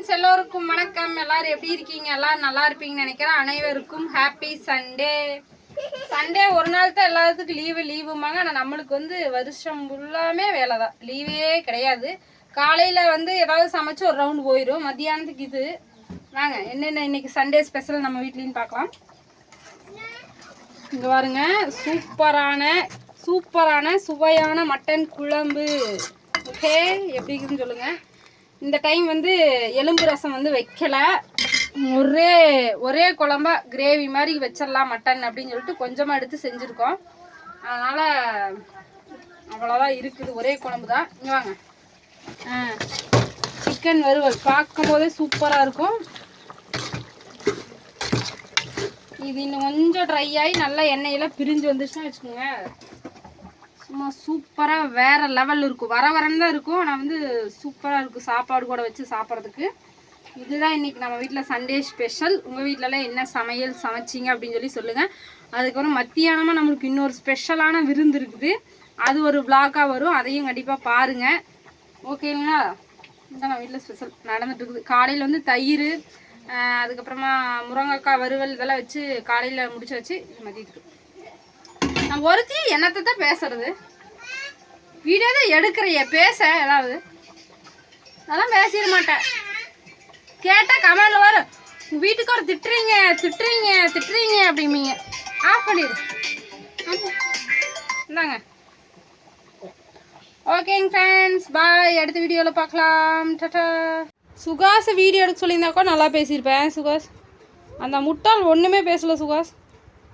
Friends எல்லோருக்கும் வணக்கம். எல்லாரும் எப்படி இருக்கீங்க? எல்லாரும் நல்லா இருப்பீங்கன்னு நினைக்கிறேன். அனைவருக்கும் ஹாப்பி சண்டே. சண்டே ஒரு நாள் தான் எல்லாத்துக்கும் லீவுமாங்க. ஆனால் நம்மளுக்கு வந்து வருஷம் ஃபுல்லாமே வேலை தான், லீவே கிடையாது. காலையில் வந்து ஏதாவது சமைச்சு ஒரு ரவுண்டு போயிடும். மத்தியானத்துக்கு இது வாங்க என்னென்ன இன்னைக்கு சண்டே ஸ்பெஷல் நம்ம வீட்லேயும் பார்க்கலாம். இங்கே பாருங்க, சூப்பரான சுவையான மட்டன் குழம்பு. ஓகே, எப்படி இருக்குதுன்னு சொல்லுங்கள். இந்த டைம் வந்து எலும்பு ரசம் வந்து வைக்கல, ஒரே குழம்பா கிரேவி மாதிரி வச்சிடலாம் மட்டன் அப்படின்னு சொல்லிட்டு கொஞ்சமாக எடுத்து செஞ்சுருக்கோம். அதனால் அவ்வளோதான் இருக்குது, ஒரே குழம்பு தான். இங்கே வாங்க, சிக்கன் வறுவல் பார்க்கும் போதே சூப்பராக இருக்கும். இது இன்னும் கொஞ்சம் ட்ரை ஆகி நல்லா எண்ணெயெல்லாம் பிரிஞ்சு வந்துச்சுன்னா வச்சுக்கோங்க, சும்மா சூப்பராக வேறு லெவல் இருக்கும். வரன்னு தான் இருக்கும், ஆனால் வந்து சூப்பராக இருக்கும் சாப்பாடு கூட வச்சு சாப்பிட்றதுக்கு. இதுதான் இன்றைக்கி நம்ம வீட்டில் சண்டே ஸ்பெஷல். உங்கள் வீட்டிலலாம் என்ன சமையல் சமைச்சிங்க அப்படின்னு சொல்லி சொல்லுங்கள். அதுக்கப்புறம் மத்தியானமாக நம்மளுக்கு இன்னொரு ஸ்பெஷலான விருந்து இருக்குது, அது ஒரு விளாகாக வரும், அதையும் கண்டிப்பாக பாருங்கள். ஓகேங்களா? இதுதான் நம்ம வீட்டில் ஸ்பெஷல் நடந்துட்டு இருக்குது. காலையில் வந்து தயிர், அதுக்கப்புறமா முருங்கைக்காய் வறுவல் இதெல்லாம் வச்சு காலையில் முடிச்சு வச்சு மதியத்துக்கு நான் ஒருத்தி என்னத்தை தான் பேசுறது. வீடியோ தான் எடுக்கிறைய, பேச ஏதாவது அதெல்லாம் பேசிட மாட்டேன். கேட்டால் கமெண்ட்ல வரும், உங்கள் வீட்டுக்கு ஒரு திட்டுறீங்க அப்படிம்பீங்க. ஆஃப் பண்ணிடு. இந்தாங்க. ஓகேங்க ஃப்ரெண்ட்ஸ், பாய். அடுத்த வீடியோவில் பார்க்கலாம். டாடா. சுகாஸ் வீடியோ எடுக்க சொல்லியிருந்தாக்கோ நல்லா பேசியிருப்பேன். சுகாஸ் அந்த முட்டாள் ஒன்றுமே பேசலை. சுகாஸ்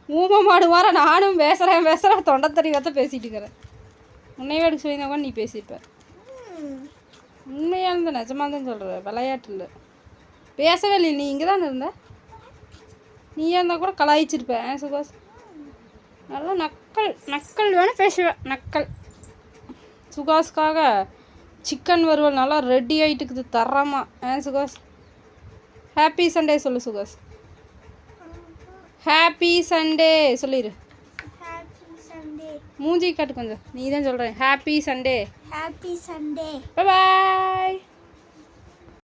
ஊமை மாடு மாற நானும் பேசுகிறேன் தொண்டத்தறி வத்த பேசிகிட்டு இருக்கிறேன். உன்னையே எடுக்க சொல்லியிருந்தாக்கோ நீ பேசியிருப்பேன். உண்மையாக இருந்த நிஜமாக தான் சொல்கிறேன், விளையாட்டு இல்லை. பேசவே இல்லை, நீ இங்கே தானே இருந்த. நீயே இருந்தால் கூட கலாய்ச்சிருப்பேன். சுகாஸ் நல்லா நக்கல் வேணும் பேசுவேன், நக்கல். சுகாஸ்க்காக சிக்கன் வறுவல் நல்லா ரெடி ஆகிட்டுக்குது தரமா. சுகாஸ் ஹாப்பி சண்டே சொல்லு. சுகாஸ் ஹாப்பி சண்டே சொல்லிடு. மூஞ்சி காட்டு கொஞ்சம், நீ தான் சொல்கிறேன். Happy Sunday. Bye bye.